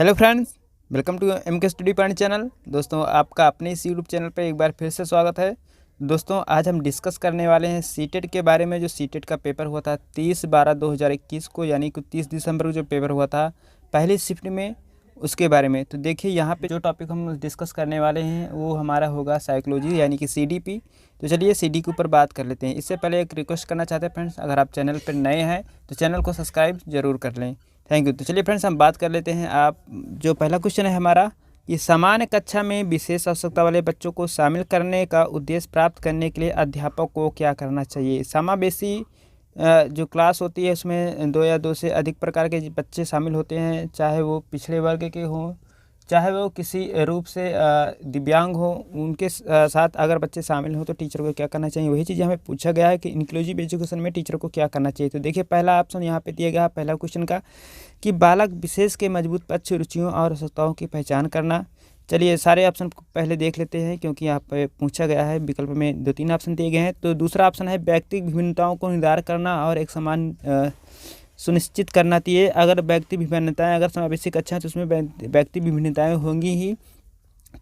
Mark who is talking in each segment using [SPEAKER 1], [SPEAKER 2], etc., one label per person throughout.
[SPEAKER 1] Hello friends, welcome to M K study point channel. दोस्तों, आपका अपने इस यूट्यूब चैनल पर एक बार फिर से स्वागत है। दोस्तों, आज हम डिस्कस करने वाले हैं सीटेट के बारे में। जो सीटेट का पेपर हुआ था 30/12/2021 को, यानी कि 30 दिसंबर को जो पेपर हुआ था पहली शिफ्ट में, उसके बारे में। तो देखिए, यहाँ पे जो टॉपिक हम डिस्कस करने वाले हैं वो हमारा होगा साइकोलॉजी, यानी कि सीडीपी। तो चलिए सीडी के ऊपर बात कर लेते हैं। इससे पहले एक रिक्वेस्ट करना चाहते हैं फ्रेंड्स, अगर आप चैनल पर नए हैं तो चैनल को सब्सक्राइब जरूर कर लें। Thank you. तो चलिए फ्रेंड्स, हम बात कर लेते हैं। आप जो पहला क्वेश्चन है हमारा, कि सामान्य कक्षा में विशेष आवश्यकता वाले बच्चों को शामिल करने का उद्देश्य प्राप्त करने के लिए अध्यापक को क्या करना चाहिए। समावेशी जो क्लास होती है उसमें 2 या 2 से अधिक प्रकार के बच्चे शामिल होते हैं, चाहे वो पिछड़े वर्ग के हों, चाहे वो किसी रूप से दिव्यांग हो। उनके साथ अगर बच्चे शामिल हों तो टीचर को क्या करना चाहिए, वही चीज़ हमें पूछा गया है कि इंक्लूसिव एजुकेशन में टीचर को क्या करना चाहिए। तो देखिए, पहला ऑप्शन यहाँ पे दिया गया है पहला क्वेश्चन का, कि बालक विशेष के मजबूत पक्ष, रुचियों और आवश्यकताओं की पहचान करना। चलिए सारे ऑप्शन को पहले देख लेते हैं, क्योंकि यहाँ पे पूछा गया है। विकल्प में 2-3 ऑप्शन दिए गए हैं। तो दूसरा ऑप्शन है व्यक्तिगत विभिन्नताओं को निर्धारित करना और एक समान सुनिश्चित करना चाहिए। अगर व्यक्ति विभिन्नताएं अगर समावेशी अच्छा है तो उसमें व्यक्ति विभिन्नताएं होंगी ही।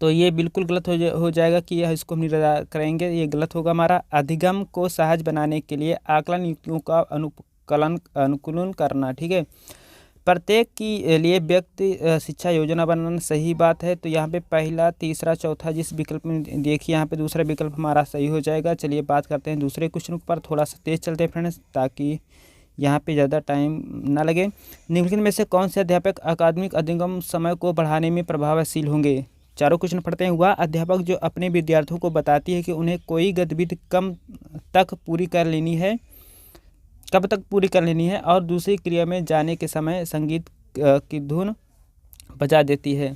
[SPEAKER 1] तो ये बिल्कुल गलत हो जाएगा कि यह इसको हम निर्धारित करेंगे, ये गलत होगा हमारा। अधिगम को सहज बनाने के लिए आकलन युक्तियों का अनुकूलन करना, ठीक है। प्रत्येक के लिए व्यक्ति शिक्षा योजना बनाना, सही बात है। तो यहाँ पे पहला, तीसरा, चौथा जिस विकल्प में देखिए, यहाँ पे दूसरा विकल्प हमारा सही हो जाएगा। चलिए बात करते हैं दूसरे क्वेश्चन पर। थोड़ा सा तेज चलते हैं फ्रेंड्स, ताकि यहाँ पे ज़्यादा टाइम ना लगे। निम्नलिखित में से कौन से अध्यापक अकादमिक अधिगम समय को बढ़ाने में प्रभावशील होंगे। चारों क्वेश्चन पढ़ते हैं। वह अध्यापक जो अपने विद्यार्थियों को बताती है कि उन्हें कोई गतिविधि कब तक पूरी कर लेनी है और दूसरी क्रिया में जाने के समय संगीत की धुन बजा देती है।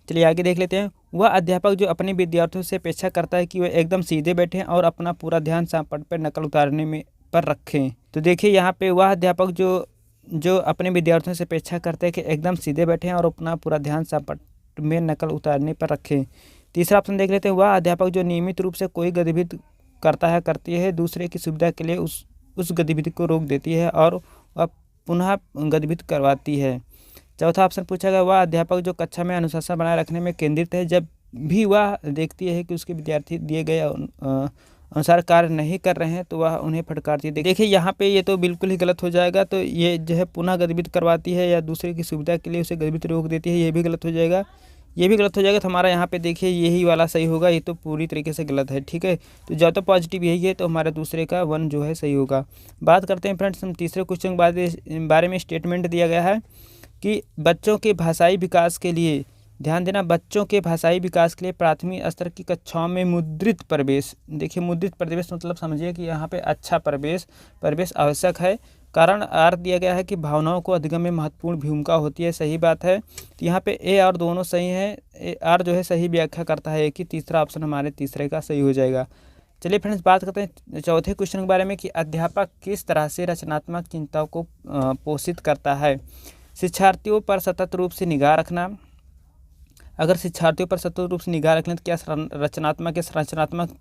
[SPEAKER 1] चलिए आगे देख लेते हैं। वह अध्यापक जो अपने विद्यार्थियों से अपेक्षा करता है कि वे एकदम सीधे बैठें और अपना पूरा ध्यान सापट पर नकल उतारने में पर रखें। तो देखिए, यहाँ पे वह अध्यापक जो अपने विद्यार्थियों से अपेक्षा करते हैं कि एकदम सीधे बैठें और अपना पूरा ध्यान सापट में नकल उतारने पर रखें। तीसरा ऑप्शन देख लेते हैं। वह अध्यापक जो नियमित रूप से कोई गतिविधि करती है दूसरे की सुविधा के लिए उस गतिविधि को रोक देती है और वह पुनः गतिविधि करवाती है। चौथा ऑप्शन पूछा गया, वह अध्यापक जो कक्षा में अनुशासन बनाए रखने में केंद्रित है। जब भी वह देखती है कि उसके विद्यार्थी दिए गए अनुसार कार्य नहीं कर रहे हैं तो वह उन्हें फटकारती है। देखिए, यहाँ पे ये तो बिल्कुल ही गलत हो जाएगा। तो ये जो है पुनः गतिविधि करवाती है या दूसरे की सुविधा के लिए उसे गतिविधि रोक देती है, ये भी गलत हो जाएगा। तो हमारा यहाँ पे देखिए यही वाला सही होगा। ये तो पूरी तरीके से गलत है, ठीक है। तो जब तो पॉजिटिव यही है, तो हमारा दूसरे का 1 जो है सही होगा। बात करते हैं फ्रेंड्स हम तीसरे क्वेश्चन के बारे में। स्टेटमेंट दिया गया है कि बच्चों के भाषाई विकास के लिए, ध्यान देना, बच्चों के भाषाई विकास के लिए प्राथमिक स्तर की कक्षाओं में मुद्रित प्रवेश। देखिए, मुद्रित प्रवेश मतलब समझिए कि यहाँ पे अच्छा प्रवेश आवश्यक है। कारण आर दिया गया है कि भावनाओं को अधिगम में महत्वपूर्ण भूमिका होती है, सही बात है। तो यहाँ पे ए और दोनों सही हैं। आर जो है सही व्याख्या करता है कि तीसरा ऑप्शन हमारे तीसरे का सही हो जाएगा। चलिए फ्रेंड्स, बात करते हैं चौथे क्वेश्चन के बारे में, कि अध्यापक किस तरह से रचनात्मक चिंताओं को पोषित करता है। शिक्षार्थियों पर सतत रूप से निगाह रखना। अगर शिक्षार्थियों पर सतत रूप से निगाह रखने तो क्या रचनात्मक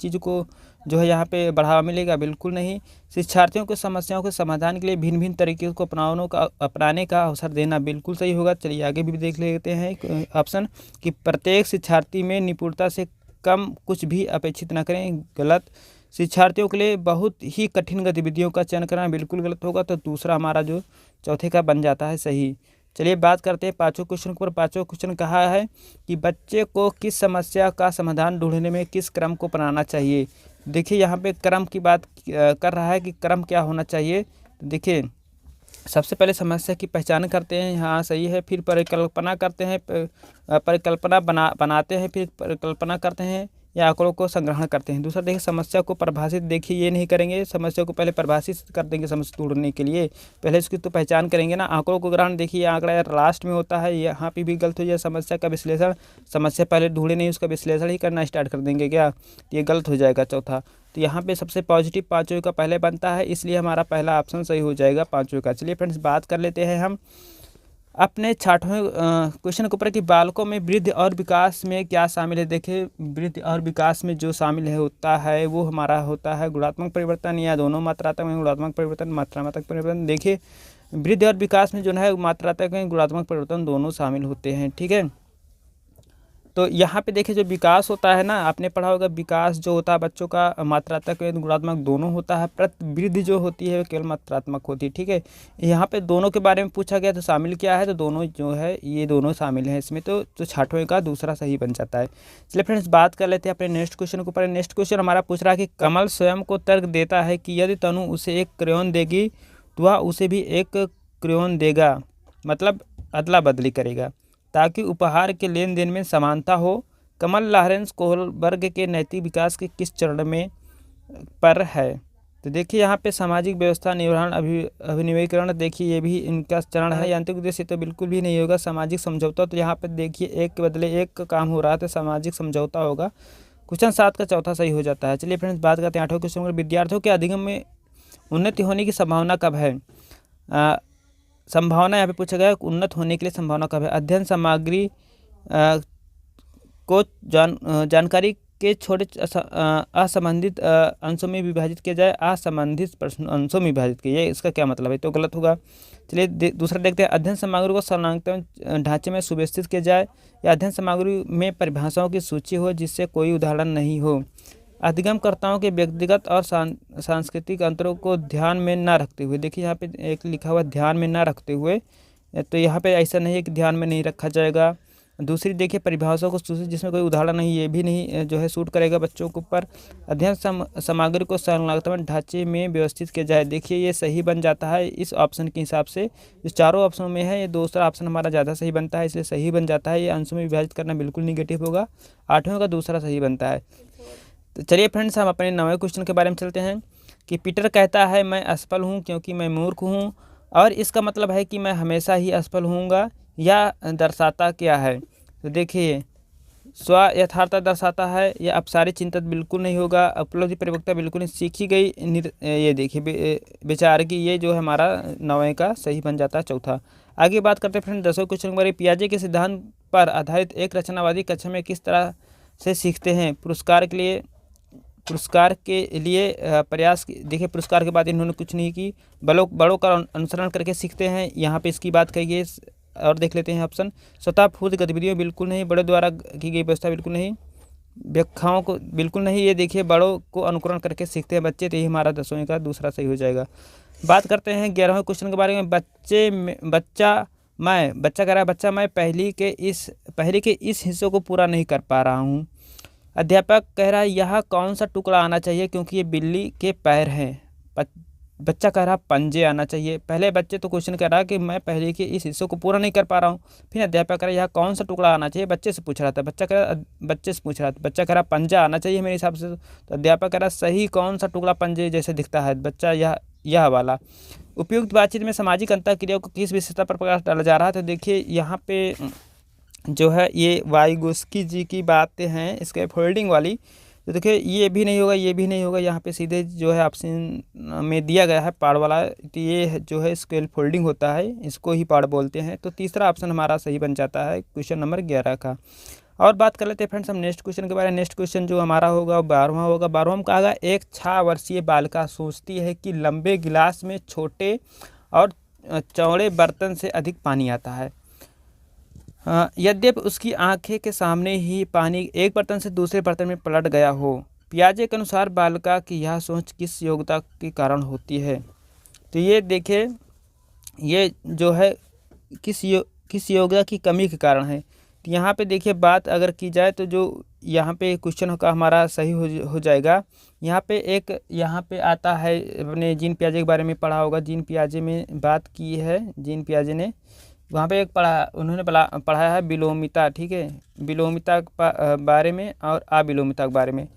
[SPEAKER 1] चीज़ को जो है यहाँ पे बढ़ावा मिलेगा? बिल्कुल नहीं। शिक्षार्थियों को समस्याओं के समाधान के लिए भिन्न भिन्न तरीके को अपनाने का अवसर देना, बिल्कुल सही होगा। चलिए आगे भी देख लेते हैं ऑप्शन, कि प्रत्येक शिक्षार्थी में निपुणता से कम कुछ भी अपेक्षित न करें, गलत। शिक्षार्थियों के लिए बहुत ही कठिन गतिविधियों का चयन करना, बिल्कुल गलत होगा। तो दूसरा हमारा जो चौथे का बन जाता है सही। चलिए बात करते हैं पाँचों क्वेश्चन पर। पाँचों क्वेश्चन कहा है कि बच्चे को किस समस्या का समाधान ढूंढने में किस क्रम को अपनाना चाहिए। देखिए, यहाँ पे क्रम की बात कर रहा है कि क्रम क्या होना चाहिए। तो देखिए, सबसे पहले समस्या की पहचान करते हैं, हाँ सही है। फिर परिकल्पना करते हैं, परिकल्पना बनाते हैं, फिर परिकल्पना करते हैं या आंकड़ों को संग्रहण करते हैं। दूसरा देखिए, समस्या को परिभाषित, देखिए ये नहीं करेंगे। समस्या को पहले परिभाषित कर देंगे समस्या तोड़ने के लिए, पहले इसकी तो पहचान करेंगे ना। आंकड़ों को ग्रहण, देखिए आंकड़ा यार लास्ट में होता है, यहाँ पे भी गलत हो जाए। समस्या का विश्लेषण, समस्या पहले ढूंढे नहीं, उसका विश्लेषण ही करना स्टार्ट कर देंगे क्या, ये गलत हो जाएगा चौथा। तो यहाँ पे सबसे पॉजिटिव पाँचों का पहले बनता है, इसलिए हमारा पहला ऑप्शन सही हो जाएगा पाँचों का। चलिए फ्रेंड्स, बात कर लेते हैं हम अपने 6वें क्वेश्चन के ऊपर, कि बालकों में वृद्धि और विकास में क्या शामिल है। देखिए, वृद्धि और विकास में जो शामिल होता है वो हमारा होता है गुणात्मक परिवर्तन, या दोनों मात्रात्मक में गुणात्मक परिवर्तन, मात्रात्मक परिवर्तन। देखिए, वृद्धि और विकास में जो है मात्रात्मक एवं गुणात्मक परिवर्तन दोनों शामिल होते हैं। ठीक है, तो यहाँ पे देखिए जो विकास होता है ना, आपने पढ़ा होगा विकास जो होता है बच्चों का मात्रात्मक एवं गुणात्मक दोनों होता है, परंतु वृद्धि जो होती है वो केवल मात्रात्मक होती है। ठीक है, यहाँ पे दोनों के बारे में पूछा गया तो शामिल क्या है, तो दोनों जो है ये दोनों शामिल हैं इसमें, तो छठवें का दूसरा सही बन जाता है। चलिए फ्रेंड्स बात कर लेते हैं अपने नेक्स्ट क्वेश्चन के ऊपर। नेक्स्ट क्वेश्चन हमारा पूछ रहा है कि कमल स्वयं को तर्क देता है कि यदि तनु उसे एक क्रेयॉन देगी तो वह उसे भी एक क्रेयॉन देगा, मतलब अदला बदली करेगा ताकि उपहार के लेन देन में समानता हो। कमल लॉरेंस कोहलबर्ग के नैतिक विकास के किस चरण में पर है, तो देखिए यहाँ पे सामाजिक व्यवस्था निर्वहन अभिनवीकरण, देखिए ये भी इनका चरण है। यांत्रिक उद्देश्य तो बिल्कुल भी नहीं होगा। सामाजिक समझौता, तो यहाँ पे देखिए एक के बदले एक काम हो रहा है तो सामाजिक समझौता होगा। क्वेश्चन 7 का चौथा सही हो जाता है। चलिए फ्रेंड्स बात करते हैं 8वें क्वेश्चन पर। विद्यार्थियों के अधिगम में उन्नति होने की संभावना कब है, संभावना यहाँ पे पूछा गया उन्नत होने के लिए संभावना कब है। अध्ययन सामग्री को जानकारी के छोटे असंबंधित अंशों में विभाजित किया जाए, असंबंधित अंशों में विभाजित किया जाए, इसका क्या मतलब है, तो गलत होगा। चलिए दूसरा देखते हैं। अध्ययन सामग्री को संरचनात्मक ढांचे में सुव्यवस्थित किया जाए, या अध्ययन सामग्री में परिभाषाओं की सूची हो जिससे कोई उदाहरण नहीं हो। अधिगमकर्ताओं के व्यक्तिगत और सांस्कृतिक अंतरों को ध्यान में न रखते हुए, देखिए यहाँ पे एक लिखा हुआ ध्यान में न रखते हुए, तो यहाँ पे ऐसा नहीं है कि ध्यान में नहीं रखा जाएगा। दूसरी देखिए परिभाषाओं को सूची जिसमें कोई उदाहरण नहीं, ये भी नहीं जो है सूट करेगा बच्चों के ऊपर। अध्ययन सामग्री को संरचनात्मक ढांचे में व्यवस्थित किया जाए, देखिए ये सही बन जाता है इस ऑप्शन के हिसाब से। जो चारों ऑप्शन में है ये दूसरा ऑप्शन हमारा ज़्यादा सही बनता है, इसलिए सही बन जाता है। ये अंशों में विभाजित करना बिल्कुल निगेटिव होगा। 8वें का दूसरा सही बनता है। तो चलिए फ्रेंड्स हम अपने 9वें क्वेश्चन के बारे में चलते हैं कि पीटर कहता है मैं असफल हूँ क्योंकि मैं मूर्ख हूँ, और इसका मतलब है कि मैं हमेशा ही असफल होऊंगा, या दर्शाता क्या है, तो देखिए स्व यथार्थता दर्शाता है, या अपसारी चिंतित बिल्कुल नहीं होगा, उपलब्धि परिपक्वता बिल्कुल नहीं, सीखी गई ये देखिए विचार की, ये जो है हमारा 9वें का सही बन जाता है चौथा। आगे बात करते हैं फ्रेंड 10वें क्वेश्चन के बारे में। पियाजे के सिद्धांत पर आधारित एक रचनावादी कक्षा में किस तरह से सीखते हैं। पुरस्कार के लिए प्रयास, देखिए पुरस्कार के बाद इन्होंने कुछ नहीं की, बड़ों का अनुसरण करके सीखते हैं, यहाँ पे इसकी बात कही गई। और देख लेते हैं ऑप्शन। स्वतः फूर्त गतिविधियों बिल्कुल नहीं, बड़े द्वारा की गई व्यवस्था बिल्कुल नहीं, व्याख्याओं को बिल्कुल नहीं, ये देखिए बड़ों को अनुकरण करके सीखते हैं बच्चे, तो ये हमारा 10वें का दूसरा सही हो जाएगा। बात करते हैं 11वें क्वेश्चन के बारे में। बच्चा कह रहा है बच्चा मैं पहली के इस हिस्सों को पूरा नहीं कर पा रहा हूँ। अध्यापक कह रहा है यह कौन सा टुकड़ा आना चाहिए क्योंकि ये बिल्ली के पैर हैं। बच्चा कह रहा पंजे आना चाहिए। पहले बच्चे तो क्वेश्चन कर रहा है कि मैं पहले के इस हिस्से को पूरा नहीं कर पा रहा हूँ। फिर अध्यापक कह रहा है यह कौन सा टुकड़ा आना चाहिए, बच्चे से पूछ रहा था। बच्चा कह रहा पंजा आना चाहिए मेरे हिसाब से, तो अध्यापक कह रहा सही कौन सा टुकड़ा पंजे जैसे दिखता है, बच्चा यह वाला। उपयुक्त बातचीत में सामाजिक अंतःक्रिया को किस विशेषता पर प्रकाश डाला जा रहा है, तो देखिए यहाँ पे जो है ये वाइगोस्की जी की बातें हैं इसके फोल्डिंग वाली, तो देखिए ये भी नहीं होगा, ये भी नहीं होगा, यहाँ पे सीधे जो है ऑप्शन में दिया गया है पाड़ वाला, तो ये जो है स्केल फोल्डिंग होता है, इसको ही पाड़ बोलते हैं। तो तीसरा ऑप्शन हमारा सही बन जाता है क्वेश्चन नंबर 11 का। और बात कर लेते हैं फ्रेंड्स हम नेक्स्ट क्वेश्चन के बारे में। नेक्स्ट क्वेश्चन जो हमारा होगा वो 12वां होगा। 12वां में कहा गया एक 6 वर्षीय बालिका सोचती है कि लंबे गिलास में छोटे और चौड़े बर्तन से अधिक पानी आता है, यद्यपि उसकी आंखें के सामने ही पानी एक बर्तन से दूसरे बर्तन में पलट गया हो। पियाजे के अनुसार बालिका की यह सोच किस योग्यता के कारण होती है, तो ये देखिए ये जो है किस योग्यता की कमी के कारण है। तो यहाँ पे देखिए बात अगर की जाए तो जो यहाँ पे क्वेश्चन का हमारा सही हो जाएगा। यहाँ पे आता है, अपने जीन पियाजे के बारे में पढ़ा होगा, जीन पियाजे में बात की है जीन पियाजे ने, वहाँ पे उन्होंने पढ़ाया है विलोमिता, ठीक है, विलोमिता के बारे में और अविलोमिता के बारे में।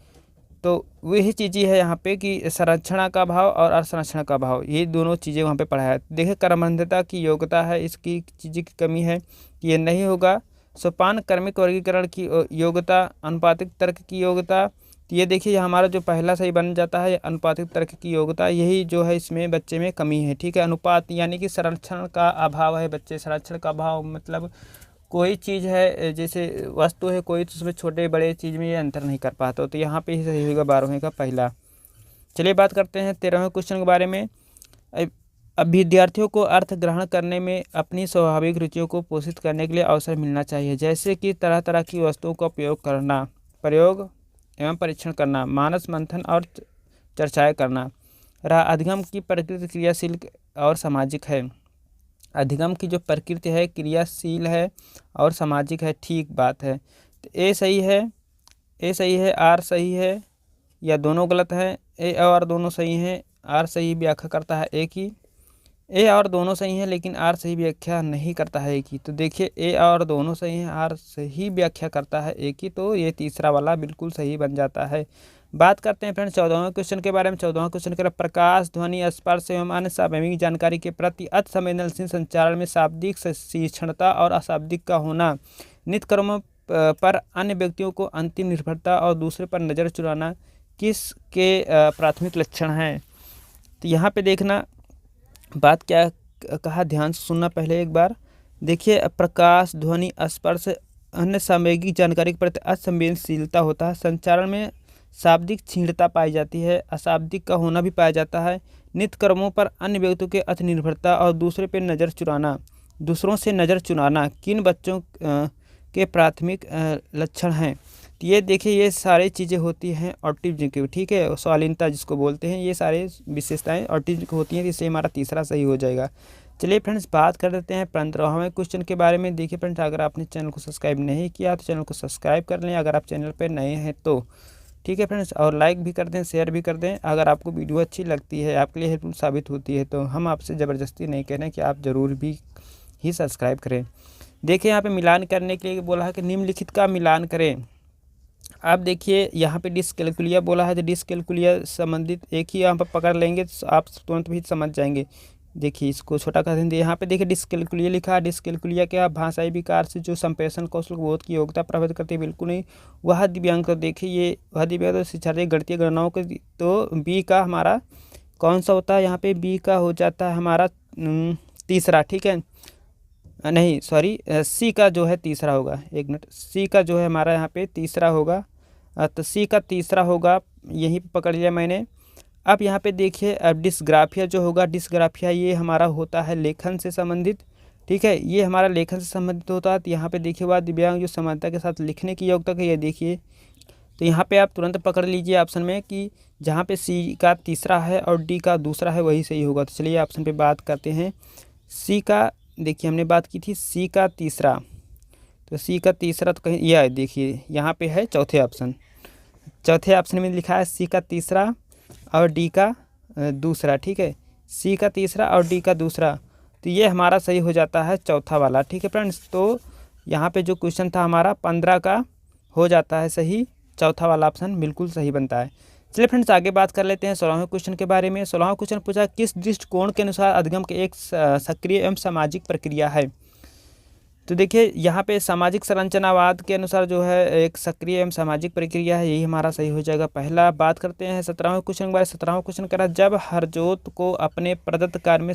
[SPEAKER 1] तो वही चीज़ें है यहाँ पे कि संरक्षण का भाव और असंरक्षण का भाव, ये दोनों चीज़ें वहाँ पे पढ़ाया है। देखिए कर्मबद्धता की योग्यता है, इसकी चीज़ें की कमी है, ये नहीं होगा। सोपान क्रमिक वर्गीकरण की योग्यता, अनुपातिक तर्क की योग्यता, तो ये देखिए हमारा जो पहला सही बन जाता है अनुपातिक तर्क की योग्यता, यही जो है इसमें बच्चे में कमी है, ठीक है। अनुपात यानी कि संरक्षण का अभाव है, बच्चे संरक्षण का अभाव मतलब कोई चीज़ है जैसे वस्तु है कोई, तो उसमें छोटे बड़े चीज़ में ये अंतर नहीं कर पाता, तो यहाँ पे ही सही होगा 12वें का पहला। चलिए बात करते हैं 13वें क्वेश्चन के बारे में। अब विद्यार्थियों को अर्थ ग्रहण करने में अपनी स्वाभाविक रुचियों को पोषित करने के लिए अवसर मिलना चाहिए, जैसे कि तरह तरह की वस्तुओं का प्रयोग एवं परीक्षण करना, मानस मंथन और चर्चाएं करना। रहा अधिगम की प्रकृति क्रियाशील और सामाजिक है। अधिगम की जो प्रकृति है क्रियाशील है और सामाजिक है, ठीक बात है। तो ए सही है, आर सही है या दोनों गलत हैं? ए और दोनों सही हैं, आर सही व्याख्या करता है ए की। ए और दोनों सही हैं लेकिन आर सही व्याख्या नहीं करता है ए की। तो देखिए ए और दोनों सही हैं, आर सही व्याख्या करता है ए की, तो ये तीसरा वाला बिल्कुल सही बन जाता है। बात करते हैं फ्रेंड्स 14वें क्वेश्चन के बारे में। 14वां क्वेश्चन कह रहा है प्रकाश, ध्वनि, स्पर्श एवं अन्य सार्वभौमिक जानकारी के प्रति अति संवेदनशील संचारण में शाब्दिक सहिष्णुता और अशाब्दिक का होना, नित्य कर्मों पर अन्य व्यक्तियों को अंतिम निर्भरता और दूसरे पर नज़र चुराना किसके प्राथमिक लक्षण हैं? तो यहाँ पे देखना बात क्या कहा, ध्यान से सुनना पहले एक बार। देखिए प्रकाश, ध्वनि, स्पर्श, अन्य सामयिक जानकारी के प्रति असंवेदनशीलता होता है, संचारण में शाब्दिक क्षीणता पाई जाती है, अशाब्दिक का होना भी पाया जाता है, नित्य कर्मों पर अन्य व्यक्तियों के अति निर्भरता और दूसरों से नज़र चुराना किन बच्चों के प्राथमिक लक्षण हैं? तो ये देखिए ये सारी चीज़ें होती हैं ऑटिज्म की, ठीक है, स्वालीनता जिसको बोलते हैं, ये सारे विशेषताएं ऑटिज्म की होती हैं, तो इसलिए हमारा तीसरा सही हो जाएगा। चलिए फ्रेंड्स बात कर लेते हैं 15वें क्वेश्चन के बारे में। देखिए फ्रेंड्स अगर आपने चैनल को सब्सक्राइब नहीं किया तो चैनल को सब्सक्राइब कर लें अगर आप चैनल पर नए हैं तो, ठीक है फ्रेंड्स, और लाइक भी कर दें, शेयर भी कर दें अगर आपको वीडियो अच्छी लगती है, आपके लिए हेल्पफुल साबित होती है तो। हम आपसे ज़बरदस्ती नहीं कह रहे हैं कि आप ज़रूर भी ही सब्सक्राइब करें। देखिए यहाँ पे मिलान करने के लिए बोला है कि निम्नलिखित का मिलान करें। आप देखिए यहाँ पे डिसकैलकुलिया बोला है, तो डिसकैलकुलिया संबंधित एक ही यहाँ पर पकड़ लेंगे तो आप तुरंत भी समझ जाएंगे। देखिए इसको छोटा कर देंगे, यहाँ पे देखिए डिसकैलकुलिया लिखा है। डिसकैलकुलिया क्या, भाषाई विकार से जो संप्रेषण कौशल बोध की योग्यता प्रभावित करती है, बिल्कुल नहीं। वह दिव्यांग, तो देखिए ये वह दिव्यांग तो शिक्षार्थी गणितीय गणनाओं के, तो बी का हमारा कौन सा होता है, यहाँ पे बी का हो जाता है हमारा तीसरा, ठीक है, नहीं सॉरी सी का जो है तीसरा होगा, एक मिनट, सी का जो है हमारा यहाँ पे तीसरा होगा, तो सी का तीसरा होगा, यहीं पे पकड़ लिया मैंने। अब यहाँ पे देखिए अब डिस्ग्राफिया जो होगा, डिस्ग्राफिया ये हमारा होता है लेखन से संबंधित, ठीक है, ये हमारा लेखन से संबंधित होता है। तो यहाँ पे देखिए वह दिव्यांग जो समानता के साथ लिखने की योग्यता है, ये देखिए, तो यहाँ पे आप तुरंत पकड़ लीजिए ऑप्शन में कि जहाँ पे सी का तीसरा है और डी का दूसरा है वही सही होगा। तो चलिए ऑप्शन पे बात करते हैं। सी का देखिए हमने बात की थी सी का तीसरा, तो सी का तीसरा तो कहीं यह देखिए यहाँ पे है चौथे ऑप्शन में लिखा है सी का तीसरा और डी का दूसरा, ठीक है, सी का तीसरा और डी का दूसरा, तो ये हमारा सही हो जाता है चौथा वाला, ठीक है फ्रेंड्स। तो यहाँ पे जो क्वेश्चन था हमारा 15 का हो जाता है सही, चौथा वाला ऑप्शन बिल्कुल सही बनता है। चलिए फ्रेंड्स आगे बात कर लेते हैं 16वें क्वेश्चन के बारे में। 16वां क्वेश्चन पूछा किस दृष्टिकोण के अनुसार अधिगम के एक सक्रिय एवं सामाजिक प्रक्रिया है? तो देखिए यहाँ पे सामाजिक संरचनावाद के अनुसार जो है एक सक्रिय एवं सामाजिक प्रक्रिया है, यही हमारा सही हो जाएगा पहला। बात करते हैं 17वें क्वेश्चन के बारे में। 17वां क्वेश्चन कह रहा है जब हरजोत को अपने प्रदत्त कार्य में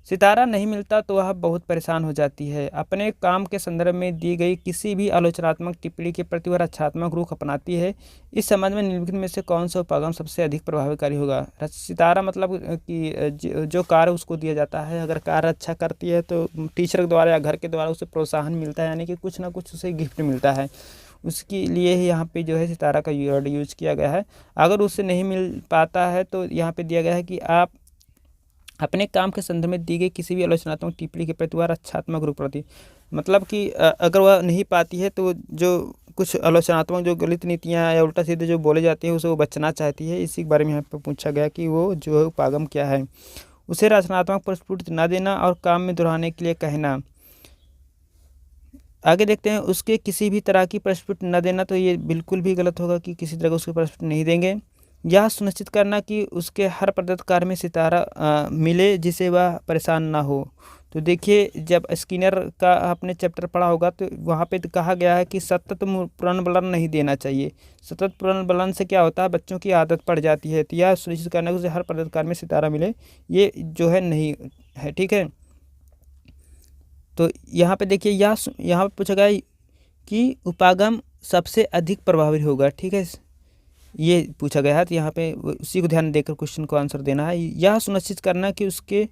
[SPEAKER 1] सितारा नहीं मिलता तो वह बहुत परेशान हो जाती है। अपने काम के संदर्भ में दी गई किसी भी आलोचनात्मक टिप्पणी के प्रति वह रक्षात्मक रुख अपनाती है। इस संबंध में निम्नलिखित में से कौन सा उपागम सबसे अधिक प्रभावकारी होगा? सितारा मतलब कि जो कार्य उसको दिया जाता है, अगर कार्य अच्छा करती है तो टीचर के द्वारा या घर के द्वारा उसे प्रोत्साहन मिलता है, यानी कि कुछ ना कुछ उसे गिफ्ट मिलता है, उसके लिए ही यहाँ पे जो है सितारा का वर्ड यूज किया गया है। अगर उससे नहीं मिल पाता है तो यहाँ पे दिया गया है कि आप अपने काम के संदर्भ में दी गई किसी भी आलोचनात्मक टिप्पणी के प्रति वह रक्षात्मक रूप प्रति, मतलब कि अगर वह नहीं पाती है तो जो कुछ आलोचनात्मक जो गलत नीतियाँ या उल्टा सीधे जो बोले जाती है उसे वो बचना चाहती है। इसी के बारे में यहाँ पर पूछा गया कि वो जो है उपागम क्या है। उसे रचनात्मक प्रस्फुट न देना और काम में दोहराने के लिए कहना। आगे देखते हैं उसके किसी भी तरह की प्रस्फुट न देना, तो ये बिल्कुल भी गलत होगा कि किसी तरह का उसको प्रस्फुट नहीं देंगे। यह सुनिश्चित करना कि उसके हर प्रदत्त कार्य में सितारा मिले जिसे वह परेशान ना हो। तो देखिए जब स्किनर का आपने चैप्टर पढ़ा होगा तो वहाँ पे कहा गया है कि सतत पुनर्बलन नहीं देना चाहिए। सतत पुनर्बलन से क्या होता है, बच्चों की आदत पड़ जाती है। तो यह सुनिश्चित करना कि उसे हर प्रदत्त कार्य में सितारा मिले, ये जो है नहीं है, ठीक है। तो यहाँ पे देखिए यहाँ पे पूछा गया कि उपागम सबसे अधिक प्रभावी होगा, ठीक है। ये पूछा गया है, तो यहाँ पे उसी को ध्यान देकर क्वेश्चन को आंसर देना है। यह सुनिश्चित करना कि उसके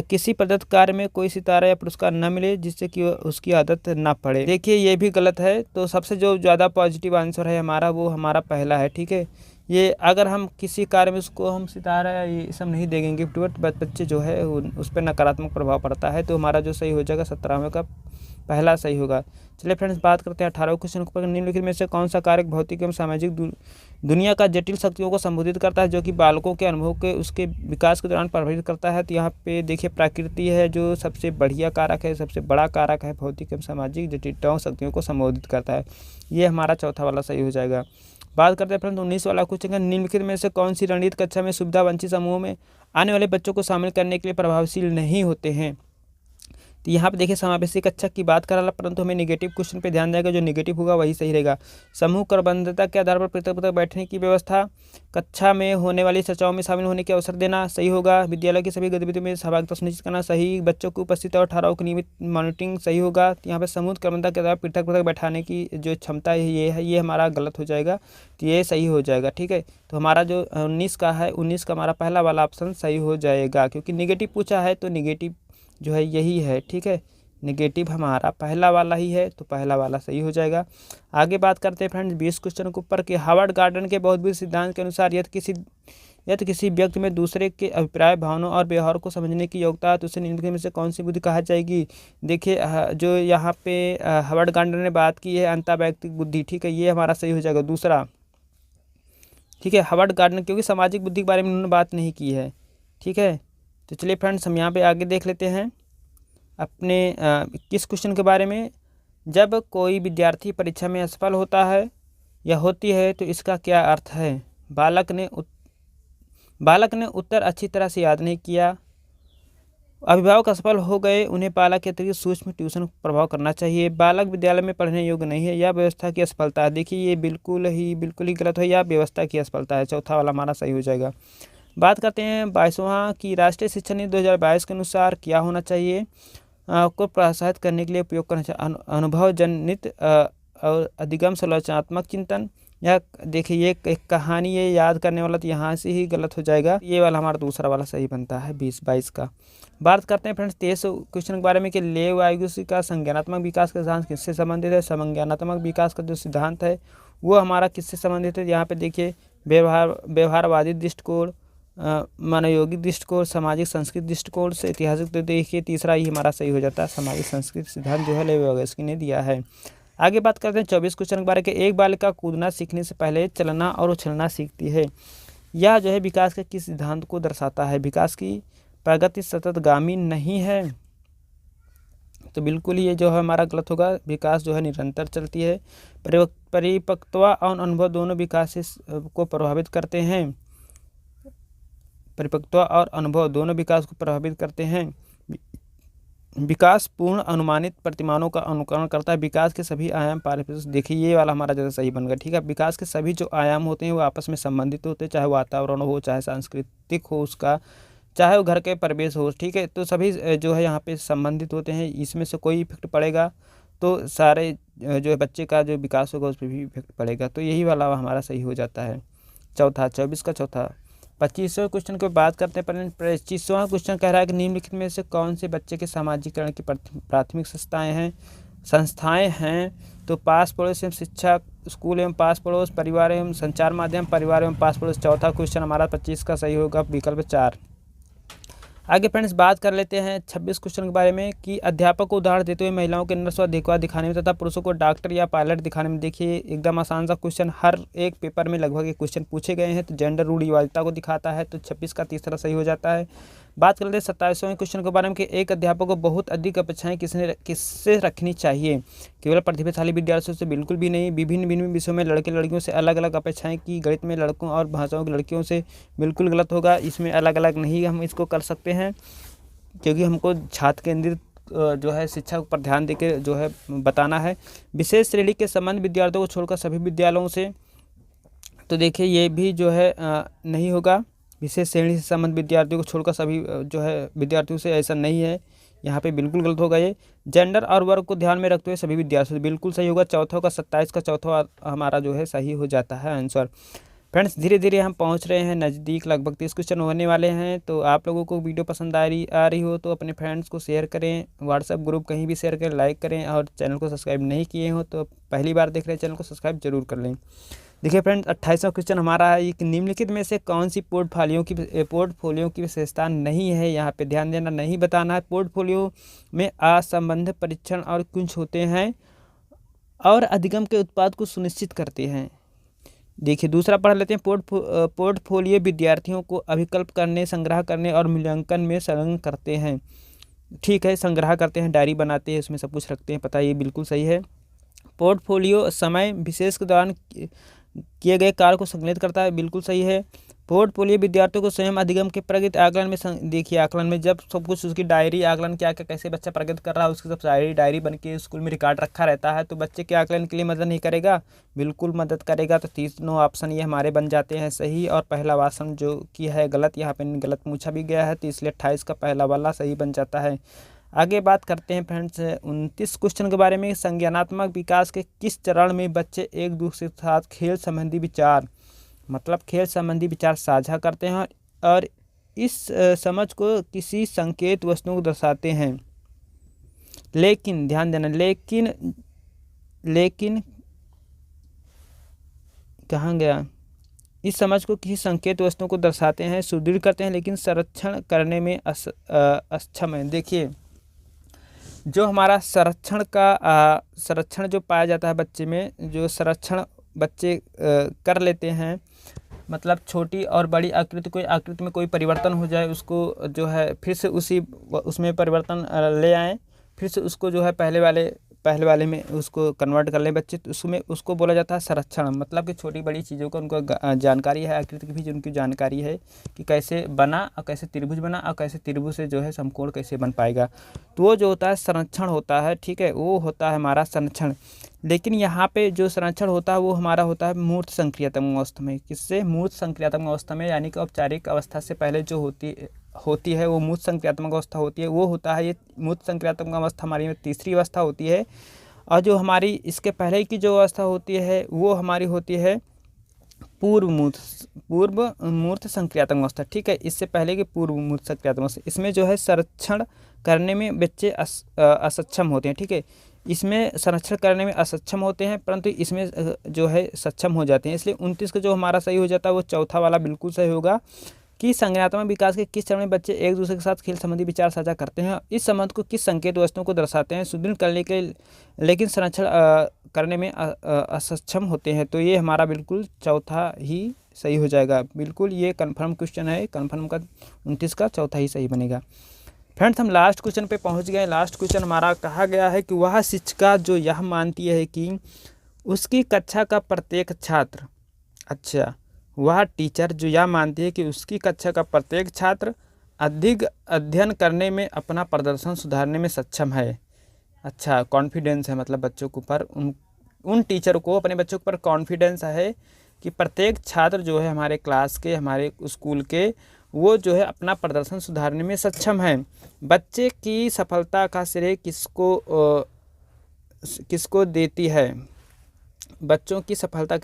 [SPEAKER 1] किसी प्रदत्त कार्य में कोई सितारा या पुरस्कार न मिले जिससे कि उसकी आदत ना पड़े। देखिए ये भी गलत है, तो सबसे जो ज़्यादा पॉजिटिव आंसर है हमारा, वो हमारा पहला है। ठीक है, ये अगर हम किसी कार्य में उसको हम सितारा या ये सब नहीं देंगे गिफ्ट वर्ड, बच्चे जो है उस पर नकारात्मक प्रभाव पड़ता है। तो हमारा जो सही हो जाएगा 17वें का पहला सही होगा। चलिए फ्रेंड्स, बात करते हैं 18वें क्वेश्चन पर। निम्नलिखित में से कौन सा कारक भौतिक एवं सामाजिक दुनिया का जटिल शक्तियों को संबोधित करता है जो कि बालकों के अनुभव के उसके विकास के दौरान प्रभावित करता है? तो यहाँ पे देखिए प्रकृति है जो सबसे बढ़िया कारक है, सबसे बड़ा कारक है, भौतिक एवं सामाजिक जटिलताओं शक्तियों को संबोधित करता है। ये हमारा चौथा वाला सही हो जाएगा। बात करते हैं फ्रेंड्स 19 वाला क्वेश्चन का। निम्नलिखित में से कौन सी रणनीति कक्षा में सुविधा वंचित समूह में आने वाले बच्चों को शामिल करने के लिए प्रभावशील नहीं होते हैं? तो यहाँ पे देखिए समावेशी कक्षा की बात कर रहा, परंतु हमें नेगेटिव क्वेश्चन पे ध्यान देगा, जो नेगेटिव होगा वही सही रहेगा। समूह क्रमबद्धता के आधार पर पृथक पृथक बैठने की व्यवस्था, कक्षा में होने वाली चर्चाओं में शामिल होने के अवसर देना सही होगा। विद्यालय की सभी गतिविधियों में सहभागिता सुनिश्चित करना सही। बच्चों की उपस्थिति और ठहराव की नियमित मॉनिटरिंग सही होगा। यहाँ पर समूह क्रमबद्धता के आधार पर पृथक पृथक बैठाने की जो क्षमता है ये हमारा गलत हो जाएगा, तो ये सही हो जाएगा। ठीक है, तो हमारा जो 19 का है, 19 का हमारा पहला वाला ऑप्शन सही हो जाएगा, क्योंकि निगेटिव पूछा है तो निगेटिव जो है यही है। ठीक है, नेगेटिव हमारा पहला वाला ही है, तो पहला वाला सही हो जाएगा। आगे बात करते हैं फ्रेंड्स 20 क्वेश्चन के ऊपर कि हार्वर्ड गार्डन के बहुविध सिद्धांत के अनुसार यदि किसी व्यक्ति में दूसरे के अभिप्राय, भावनाओं और व्यवहार को समझने की योग्यता है तो उसे निम्नलिखित में से कौन सी बुद्धि कहा जाएगी? देखिए जो यहाँ पे हार्वर्ड गार्डन ने बात की है अंतर्वैयक्तिक बुद्धि। ठीक है, ये हमारा सही हो जाएगा दूसरा। ठीक है, हार्वर्ड गार्डन, क्योंकि सामाजिक बुद्धि के बारे में उन्होंने बात नहीं की है। ठीक है, तो चलिए फ्रेंड्स हम यहाँ पे आगे देख लेते हैं अपने किस क्वेश्चन के बारे में। जब कोई विद्यार्थी परीक्षा में असफल होता है या होती है तो इसका क्या अर्थ है? बालक ने उत्तर अच्छी तरह से याद नहीं किया, अभिभावक असफल हो गए, उन्हें पालक के अतिरिक्त सूक्ष्म ट्यूशन प्रभाव करना चाहिए, बालक विद्यालय में पढ़ने योग्य नहीं है, या व्यवस्था की असफलता है। देखिए ये बिल्कुल ही गलत है, या व्यवस्था की असफलता है। चौथा वाला हमारा सही हो जाएगा। बात करते हैं 22वां की राष्ट्रीय शिक्षा नीति 2022 के अनुसार क्या होना चाहिए? को प्रोत्साहित करने के लिए उपयोग करना चाहिए अनुभव जनित और अधिगम संरचनात्मक चिंतन, या देखिए ये एक कहानी ये याद करने वाला, तो यहाँ से ही गलत हो जाएगा। ये वाला हमारा दूसरा वाला सही बनता है 20-22 का। बात करते हैं फ्रेंड्स 23 क्वेश्चन के बारे में कि लेव वायगुसी का संज्ञानात्मक विकास का सिद्धांत किससे संबंधित है? संज्ञानात्मक विकास का जो सिद्धांत है वो हमारा किससे संबंधित है? यहाँ पे देखिए व्यवहारवादी दृष्टिकोण, मनोयोगिक दृष्टिकोण, सामाजिक संस्कृति दृष्टिकोण से, ऐतिहासिक। तो देखिए तीसरा ही हमारा सही हो जाता है, सामाजिक संस्कृति सिद्धांत जो है लेव वायगोत्स्की ने दिया है। आगे बात करते हैं 24 क्वेश्चन के बारे में। एक बालिका कूदना सीखने से पहले चलना और उछलना सीखती है। यह जो है विकास के किस सिद्धांत को दर्शाता है? विकास की प्रगति सततगामी नहीं है, तो बिल्कुल ये जो है हमारा गलत होगा। विकास जो है निरंतर चलती है। परिपक्वता और अनुभव दोनों विकास को प्रभावित करते हैं। परिपक्वता और अनुभव दोनों विकास को प्रभावित करते हैं। विकास पूर्ण अनुमानित प्रतिमानों का अनुकरण करता है। विकास के सभी आयाम पारिस्थितिक, देखिए ये वाला हमारा ज़्यादा सही बन गया। ठीक है, विकास के सभी जो आयाम होते हैं वो आपस में संबंधित होते हैं, चाहे वातावरण हो, चाहे सांस्कृतिक हो उसका, चाहे वो घर के परिवेश हो। ठीक है, तो सभी जो है यहाँ पे संबंधित होते हैं। इसमें से कोई इफेक्ट पड़ेगा तो सारे जो है बच्चे का जो विकास होगा उस पर भी इफेक्ट पड़ेगा, तो यही वाला हमारा सही हो जाता है चौथा। 24 का चौथा। 25वें क्वेश्चन की बात करते हैं। 25वां क्वेश्चन कह रहा है कि निम्नलिखित में से कौन से बच्चे के सामाजिकरण की प्राथमिक संस्थाएं हैं? तो पास पड़ोस एवं शिक्षा, स्कूल एवं पास पड़ोस, परिवार एवं संचार माध्यम, परिवार एवं पास पड़ोस। चौथा क्वेश्चन हमारा 25 का सही होगा, विकल्प 4। आगे फ्रेंड्स बात कर लेते हैं 26 क्वेश्चन के बारे में कि अध्यापक को उदाहरण देते हुए महिलाओं के नर्स व देखभाल दिखाने में तथा पुरुषों को डॉक्टर या पायलट दिखाने में। देखिए एकदम आसान सा क्वेश्चन, हर एक पेपर में लगभग एक क्वेश्चन पूछे गए हैं, तो जेंडर रूढ़िवादिता को दिखाता है, तो 26 का तीसरा सही हो जाता है। बात कर लेते हैं 27वें क्वेश्चन के बारे में कि एक अध्यापक को बहुत अधिक अपेक्षाएं किससे रखनी चाहिए? केवल प्रतिभाशाली विद्यार्थियों से बिल्कुल भी नहीं, विभिन्न विषयों में लड़के लड़कियों से अलग अलग अपेक्षाएं की। गणित में लड़कों और भाषाओं की लड़कियों से बिल्कुल गलत होगा, इसमें अलग अलग नहीं हम इसको कर सकते हैं, क्योंकि हमको छात्र केंद्रित जो है शिक्षा पर ध्यान देकर जो है बताना है। विशेष श्रेणी के संबंध विद्यार्थियों को छोड़कर सभी विद्यालयों से, तो देखिए ये भी जो है नहीं होगा। विशेष श्रेणी से संबंध विद्यार्थियों को छोड़कर सभी जो है विद्यार्थियों से, ऐसा नहीं है, यहाँ पे बिल्कुल गलत होगा ये। जेंडर और वर्ग को ध्यान में रखते हुए सभी विद्यार्थियों से बिल्कुल सही होगा। चौथा का 27 का चौथा हमारा जो है सही हो जाता है आंसर। फ्रेंड्स धीरे धीरे हम पहुंच रहे हैं नज़दीक, लगभग 30 क्वेश्चन होने वाले हैं। तो आप लोगों को वीडियो पसंद आ रही हो तो अपने फ्रेंड्स को शेयर करें, व्हाट्सएप ग्रुप कहीं भी शेयर करें, लाइक करें, और चैनल को सब्सक्राइब नहीं किए हो तो पहली बार देख रहे हैं चैनल को सब्सक्राइब जरूर कर लें। देखिए फ्रेंड्स 28वां क्वेश्चन हमारा है, एक निम्नलिखित में से कौन सी पोर्टफोलियो की विशेषता नहीं है। यहाँ पे ध्यान देना, नहीं बताना है। पोर्टफोलियो में असंबद्ध परीक्षण और कुंज होते हैं और अधिगम के उत्पाद को सुनिश्चित करते हैं। देखिए दूसरा पढ़ लेते हैं। पोर्टफोलियो विद्यार्थियों को अभिकल्प करने, संग्रह करने और मूल्यांकन में संलग्न करते हैं। ठीक है, संग्रह करते हैं, डायरी बनाते हैं, उसमें सब कुछ रखते हैं, पता है, ये बिल्कुल सही है। पोर्टफोलियो समय विशेष के दौरान किए गए कार्य को संकलित करता है, बिल्कुल सही है। पोर्टफोलियो विद्यार्थियों को स्वयं अधिगम के प्रगति आकलन में देखिए, आकलन में जब सब कुछ उसकी डायरी, आकलन क्या क्या कैसे बच्चा प्रगति कर रहा है उसकी सब सारी डायरी बन के स्कूल में रिकॉर्ड रखा रहता है, तो बच्चे के आकलन के लिए मदद नहीं करेगा, बिल्कुल मदद करेगा। तो तीनों ऑप्शन ये हमारे बन जाते हैं सही, और पहला ऑप्शन जो कि है गलत, यहाँ पे गलत पूछा भी गया है, तो इसलिए 28 का पहला वाला सही बन जाता है। आगे बात करते हैं फ्रेंड्स 29 क्वेश्चन के बारे में। संज्ञानात्मक विकास के किस चरण में बच्चे एक दूसरे के साथ खेल संबंधी विचार, मतलब खेल संबंधी विचार साझा करते हैं और इस समझ को किसी संकेत वस्तुओं को दर्शाते हैं। लेकिन ध्यान देना, लेकिन कहाँ गया, इस समझ को किसी संकेत वस्तुओं को दर्शाते हैं, सुदृढ़ करते हैं, लेकिन संरक्षण करने में अक्षम है। देखिए जो हमारा संरक्षण जो पाया जाता है बच्चे में, जो संरक्षण बच्चे कर लेते हैं, मतलब छोटी और बड़ी आकृति, कोई आकृति में कोई परिवर्तन हो जाए उसको जो है फिर से उसमें परिवर्तन ले आएँ, फिर से उसको जो है पहले वाले में उसको कन्वर्ट कर लें बच्चे, तो उसमें उसको बोला जाता है संरक्षण। मतलब कि छोटी बड़ी चीज़ों का उनको जानकारी है, आकृति की भी उनकी जानकारी है कि कैसे बना और कैसे त्रिभुज बना और कैसे त्रिभुज से जो है समकोण कैसे बन पाएगा, तो वो जो होता है संरक्षण होता है। ठीक है, वो होता है हमारा संरक्षण। लेकिन यहाँ पे जो संरक्षण होता है वो हमारा होता है मूर्त संक्रियात्मक अवस्था में। किससे? मूर्त संक्रियात्मक अवस्था में, यानी कि औपचारिक अवस्था से पहले जो होती है वो मूर्त संक्रियात्मक अवस्था होती है, वो होता है ये मूर्त संक्रियात्मक अवस्था हमारी में तीसरी अवस्था होती है। और जो हमारी इसके पहले की जो अवस्था होती है वो हमारी होती है पूर्व मूर्त संक्रियात्मक अवस्था। ठीक है, इससे पहले की पूर्व मूर्त संक्रियात्मक अवस्था, इसमें जो है संरक्षण करने में बच्चे असक्षम होते हैं। ठीक है, इसमें संरक्षण करने में असक्षम होते हैं, परंतु इसमें जो है सक्षम हो जाते हैं। इसलिए 29 का जो हमारा सही हो जाता है वो चौथा वाला बिल्कुल सही होगा कि संज्ञानात्मक विकास के किस चरण में बच्चे एक दूसरे के साथ खेल संबंधी विचार साझा करते हैं, इस संबंध को किस संकेत वस्तुओं को दर्शाते हैं, सुदृढ़ करने के लेकिन संरक्षण करने में असक्षम होते हैं। तो ये हमारा बिल्कुल चौथा ही सही हो जाएगा। बिल्कुल ये कन्फर्म क्वेश्चन है, कन्फर्म का 29 का चौथा ही सही बनेगा। फ्रेंड्स हम लास्ट क्वेश्चन पे पहुंच गए। लास्ट क्वेश्चन हमारा कहा गया है कि वह शिक्षिका जो यह मानती है कि उसकी कक्षा का प्रत्येक छात्र, अच्छा वह टीचर जो यह मानती है कि उसकी कक्षा का प्रत्येक छात्र अधिक अध्ययन करने में अपना प्रदर्शन सुधारने में सक्षम है। अच्छा, कॉन्फिडेंस है, मतलब बच्चों के ऊपर उन टीचर को अपने बच्चों के ऊपर कॉन्फिडेंस है कि प्रत्येक छात्र जो है हमारे क्लास के, हमारे स्कूल के, वो जो है अपना प्रदर्शन सुधारने में सक्षम है। बच्चे की सफलता का श्रेय किसको देती है? बच्चों की सफलता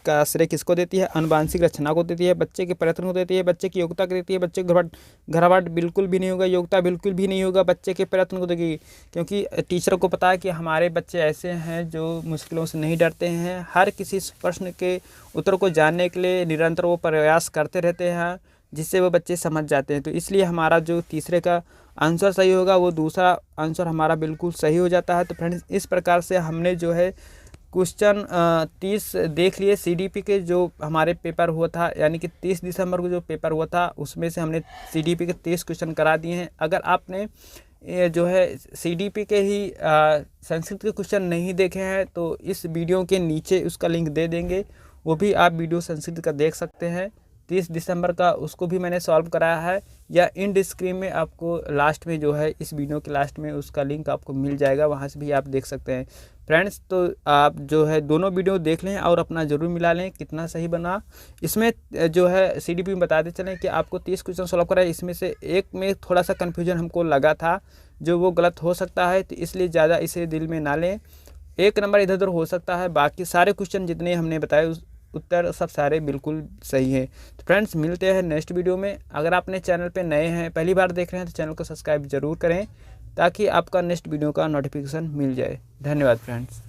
[SPEAKER 1] का श्रेय किसको देती है? आनुवंशिक रचना को देती है, बच्चे के प्रयत्न को देती है, बच्चे की योग्यता को देती है। बच्चे को घरावट बिल्कुल भी नहीं होगा, योग्यता बिल्कुल भी नहीं होगा, बच्चे के प्रयत्न को देगी, क्योंकि टीचर को पता है कि हमारे बच्चे ऐसे हैं जो मुश्किलों से नहीं डरते हैं, हर किसी प्रश्न के उत्तर को जानने के लिए निरंतर वो प्रयास करते रहते हैं, जिससे वो बच्चे समझ जाते हैं। तो इसलिए हमारा जो तीसरे का आंसर सही होगा वो दूसरा आंसर हमारा बिल्कुल सही हो जाता है। तो फ्रेंड्स इस प्रकार से हमने जो है क्वेश्चन 30 देख लिए। सीडीपी के जो हमारे पेपर हुआ था, यानी कि 30 दिसंबर को जो पेपर हुआ था उसमें से हमने सीडीपी के 30 क्वेश्चन करा दिए हैं। अगर आपने जो है सीडीपी के ही संस्कृत के क्वेश्चन नहीं देखे हैं तो इस वीडियो के नीचे उसका लिंक दे देंगे, वो भी आप वीडियो संस्कृत का देख सकते हैं। 30 दिसंबर का उसको भी मैंने सॉल्व कराया है, या इंड स्क्रीन में आपको लास्ट में जो है इस वीडियो के लास्ट में उसका लिंक आपको मिल जाएगा, वहाँ से भी आप देख सकते हैं। फ्रेंड्स तो आप जो है दोनों वीडियो देख लें और अपना ज़रूर मिला लें कितना सही बना। इसमें जो है सीडीपी में बताते चलें कि आपको 30 क्वेश्चन सॉल्व कराए, इसमें से एक में थोड़ा सा कन्फ्यूजन हमको लगा था जो वो गलत हो सकता है, तो इसलिए ज़्यादा इसे दिल में ना लें। एक नंबर इधर उधर हो सकता है, बाकी सारे क्वेश्चन जितने हमने बताए उत्तर सब सारे बिल्कुल सही है। तो फ्रेंड्स मिलते हैं नेक्स्ट वीडियो में। अगर आपने चैनल पे नए हैं, पहली बार देख रहे हैं, तो चैनल को सब्सक्राइब जरूर करें ताकि आपका नेक्स्ट वीडियो का नोटिफिकेशन मिल जाए। धन्यवाद फ्रेंड्स।